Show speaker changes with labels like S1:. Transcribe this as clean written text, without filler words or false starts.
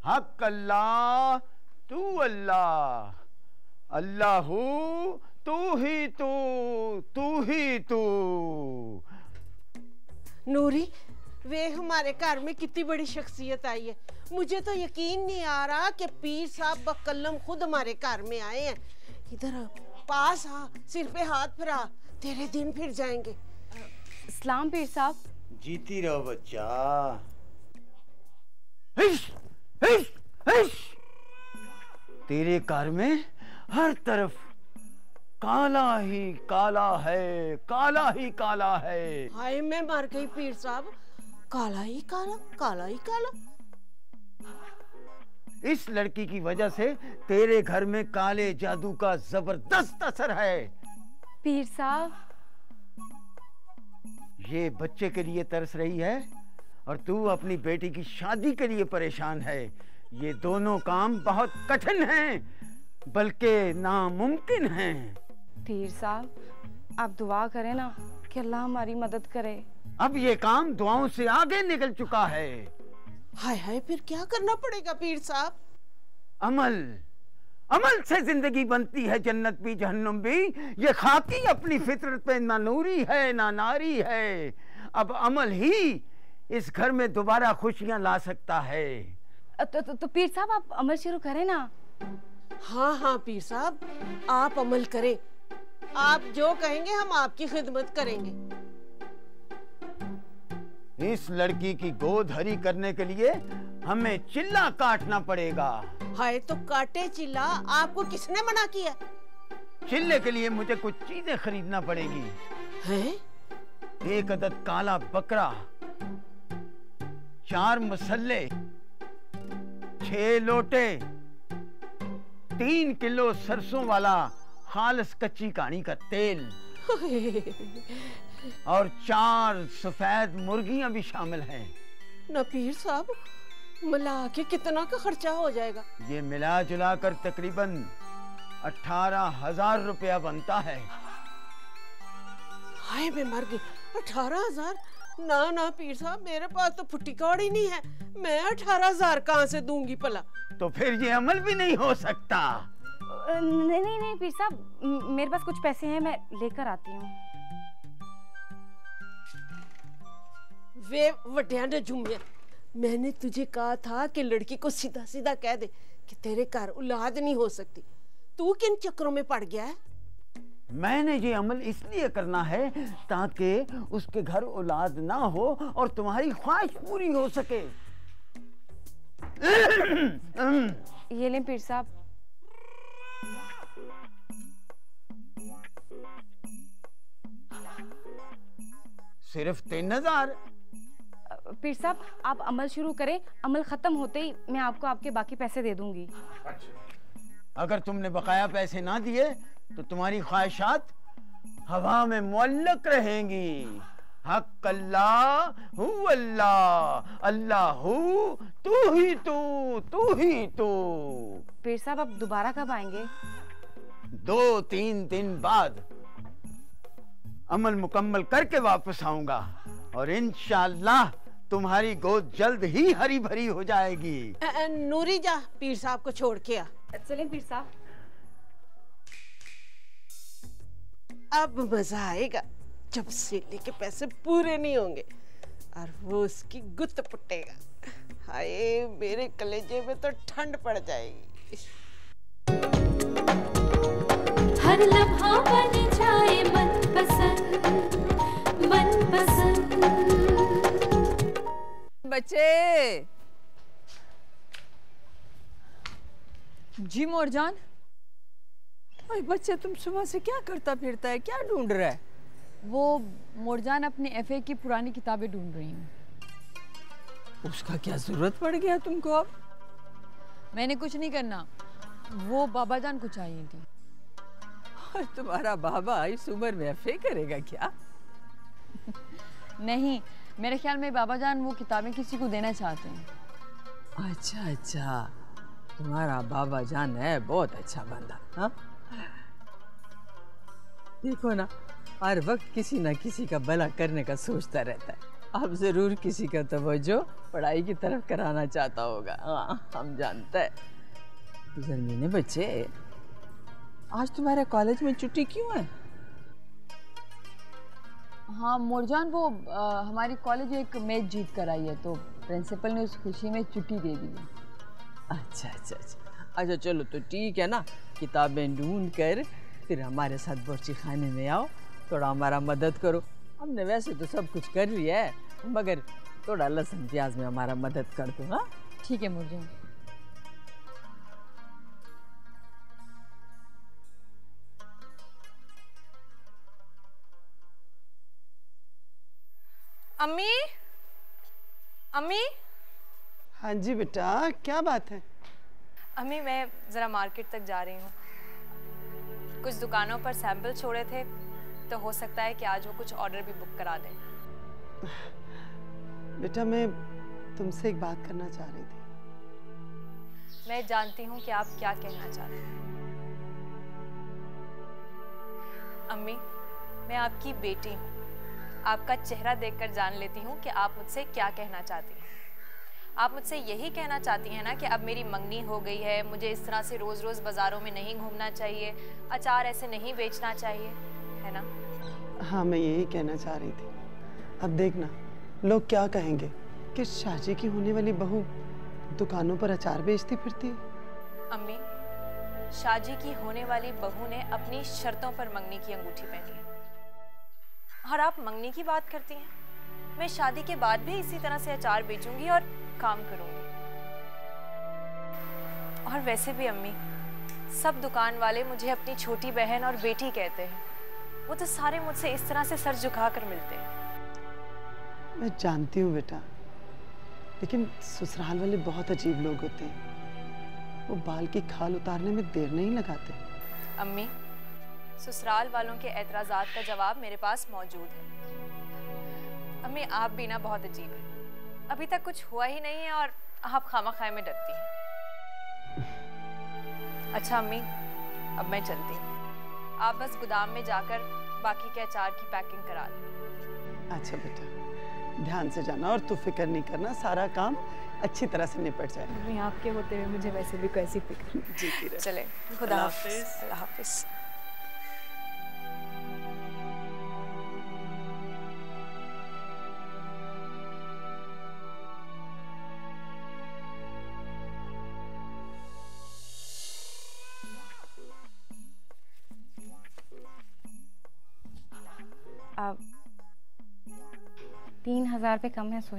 S1: हक अल्लाह तू अल्लाह, अल्लाहू तू ही तू, तू ही तू।
S2: नूरी, वे हमारे घर में कितनी बड़ी शख्सियत आई है। मुझे तो यकीन नहीं आ रहा कि पीर साहब बकल्लम खुद हमारे घर में आए हैं। इधर पास आ, सिर पे हाथ फिरा, तेरे दिन फिर जाएंगे।
S3: सलाम पीर साहब।
S1: जीती रहो बच्चा। हिश, हिश, हिश। तेरे घर में हर तरफ काला ही काला है, काला ही काला है।
S2: हाय मैं मर गई पीर साहब, काला ही काला, काला ही काला।
S1: इस लड़की की वजह से तेरे घर में काले जादू का जबरदस्त असर है।
S3: पीर साहब,
S1: ये बच्चे के लिए तरस रही है और तू अपनी बेटी की शादी के लिए परेशान है। ये दोनों काम बहुत कठिन हैं, बल्कि नामुमकिन हैं।
S3: पीर साहब आप दुआ करें ना कि अल्लाह हमारी मदद करे।
S1: अब ये काम दुआओं से आगे निकल चुका है।
S2: हाय हाय, फिर क्या करना पड़ेगा पीर साहब?
S1: अमल, अमल से जिंदगी बनती है, जन्नत भी जहन्नुम भी। ये खाकी अपनी फितरत पे ना नूरी है ना नारी है। अब अमल ही इस घर में दोबारा खुशियां ला सकता है।
S3: तो पीर साहब आप अमल शुरू करें ना।
S2: हाँ हाँ पीर साहब, आप अमल करें। आप जो कहेंगे हम आपकी खिदमत करेंगे।
S1: इस लड़की की गोद हरी करने के लिए हमें चिल्ला काटना पड़ेगा।
S2: हाय तो काटे चिल्ला, आपको किसने मना किया?
S1: चिल्ले के लिए मुझे कुछ चीजें खरीदना पड़ेगी।
S2: हैं?
S1: 1 अदद काला बकरा, 4 मसल्ले, 6 लोटे, 3 किलो सरसों वाला खालिस कच्ची कहानी का तेल और 4 सफेद मुर्गियां भी शामिल हैं।
S2: ना पीर साहब, मिला के कितना का खर्चा हो जाएगा? ये
S1: मिला जुला कर तकरीबन 18,000 रुपया बनता है।
S2: हाय मैं मर गई, 18,000? ना ना पीर साहब, मेरे पास तो फुट्टी कौड़ी नहीं है। मैं 18,000 कहाँ से दूंगी भला?
S1: तो फिर ये अमल भी नहीं हो सकता।
S3: नहीं नहीं नहीं पीर साहब, मेरे पास कुछ पैसे हैं, मैं लेकर आती हूँ।
S2: वे वड्डिया ने जुम्मे, मैंने तुझे कहा था कि लड़की को सीधा सीधा कह दे कि तेरे घर औलाद नहीं हो सकती। तू किन चक्करों में पड़ गया है?
S1: मैंने ये अमल इसलिए करना है ताकि उसके घर औलाद ना हो और तुम्हारी ख्वाहिश पूरी हो सके।
S3: ये लें पीर साहब।
S1: सिर्फ 3,000?
S3: पीर साहब आप अमल शुरू करें, अमल खत्म होते ही मैं आपको आपके बाकी पैसे दे दूंगी।
S1: अगर तुमने बकाया पैसे ना दिए तो तुम्हारी ख्वाहिशात हवा में मुअल्लक रहेंगी। हक अल्लाह हू अल्लाह, अल्लाहू तू ही तू, तू ही तू।
S3: पीर साहब आप दोबारा कब आएंगे?
S1: 2-3 दिन बाद अमल मुकम्मल करके वापस आऊंगा और इंशाअल्लाह तुम्हारी गोद जल्द ही हरी भरी हो जाएगी।
S2: नूरी जा पीर साहब को छोड़ के आ।
S3: चलें पीर साहब।
S2: अब मजा आएगा जब सेले के पैसे पूरे नहीं होंगे और वो उसकी गुत्त पुटेगा। हाय मेरे कलेजे में तो ठंड पड़ जाएगी।
S4: हर लम्हा बन जाए मनपसंद, मनपसंद।
S5: बच्चे जी मोरजान, ओए बच्चे तुम सुबह से क्या करता फिरता है, क्या ढूंढ रहा है?
S6: वो मोरजान अपनी एफए की पुरानी किताबें ढूंढ रही हूँ।
S5: उसका क्या जरूरत पड़ गया तुमको अब?
S6: मैंने कुछ नहीं करना, वो बाबा जान को चाहिए थी।
S5: और तुम्हारा बाबा इस उम्र में एफए करेगा क्या?
S6: नहीं, मेरे ख्याल में बाबा जान वो किताबें किसी को देना चाहते हैं।
S5: अच्छा अच्छा, तुम्हारा बाबा जान है बहुत अच्छा बंदा। हाँ देखो ना, हर वक्त किसी ना किसी का भला करने का सोचता रहता है। अब जरूर किसी का तवज्जो पढ़ाई की तरफ कराना चाहता होगा। हाँ, हम जानते हैं। ज़रमीने बच्चे, आज तुम्हारे कॉलेज में छुट्टी क्यों है?
S6: हाँ मोरजान, वो हमारी कॉलेज एक मैच जीत कर आई है, तो प्रिंसिपल ने उस खुशी में छुट्टी दे दी है।
S5: अच्छा अच्छा अच्छा अच्छा, चलो तो ठीक है ना, किताबें ढूंढ कर फिर हमारे साथ बोर्ची खाने में आओ, थोड़ा हमारा मदद करो। हमने वैसे तो सब कुछ कर लिया है, मगर थोड़ा लहसुन प्याज में हमारा मदद कर दो। हाँ
S6: ठीक है मोरजान।
S7: अम्मी, अम्मी।
S2: हाँ जी बेटा, क्या बात है?
S7: अम्मी, मैं ज़रा मार्केट तक जा रही हूँ। कुछ दुकानों पर सैंपल छोड़े थे, तो हो सकता है कि आज वो कुछ ऑर्डर भी बुक करा दें।
S2: बेटा, मैं तुमसे एक बात करना चाह रही थी।
S7: मैं जानती हूँ कि आप क्या कहना चाहते हैं। अम्मी, मैं आपकी बेटी हूँ। आपका चेहरा देखकर जान लेती हूँ कि आप मुझसे क्या कहना चाहती हैं। आप मुझसे यही कहना चाहती हैं ना कि अब मेरी मंगनी हो गई है, मुझे इस तरह से रोज़ रोज़ बाज़ारों में नहीं घूमना चाहिए, अचार ऐसे नहीं बेचना चाहिए, है ना?
S2: हाँ, मैं यही कहना चाह रही थी। अब देखना, लोग क्या कहेंगे कि शाजी की होने वाली बहू दुकानों पर अचार बेचती फिरती है।
S7: अम्मी, शाजी की होने वाली बहू ने अपनी शर्तों पर मंगनी की अंगूठी पहनी है, और आप मंगनी की बात करती हैं। मैं शादी के बाद भी इसी तरह से अचार बेचूंगी और काम करूंगी। और वैसे भी अम्मी, सब दुकान वाले मुझे अपनी छोटी बहन और बेटी कहते हैं। वो तो सारे मुझसे इस तरह से सर झुका कर मिलते हैं।
S2: मैं जानती हूँ बेटा, लेकिन ससुराल वाले बहुत अजीब लोग होते हैं। वो बाल की खाल उतारने में देर नहीं लगाते।
S7: अम्मी, ससुराल वालों के एतराज़ात का जवाब मेरे पास मौजूद है। अम्मी, आप भी ना बहुत अजीब हैं। अभी तक कुछ हुआ ही नहीं है और आप खामा-खाए में डरती हैं। अच्छा अम्मी, अब मैं चलती हूँ। आप बस गोदाम में जाकर बाकी के अचार की पैकिंग करा लें।
S2: अच्छा बेटा, ध्यान से जाना और तू फिक्र नहीं करना, सारा काम अच्छी तरह से निपट जाएगा।
S3: मम्मी, आपके होते हुए मुझे वैसे भी कैसी फिक्र।
S2: जीती रहे।
S7: चले, खुदा हाफिज़। अल्लाह हाफिज़।
S3: अब 3000 रुपये कम है सोहेल।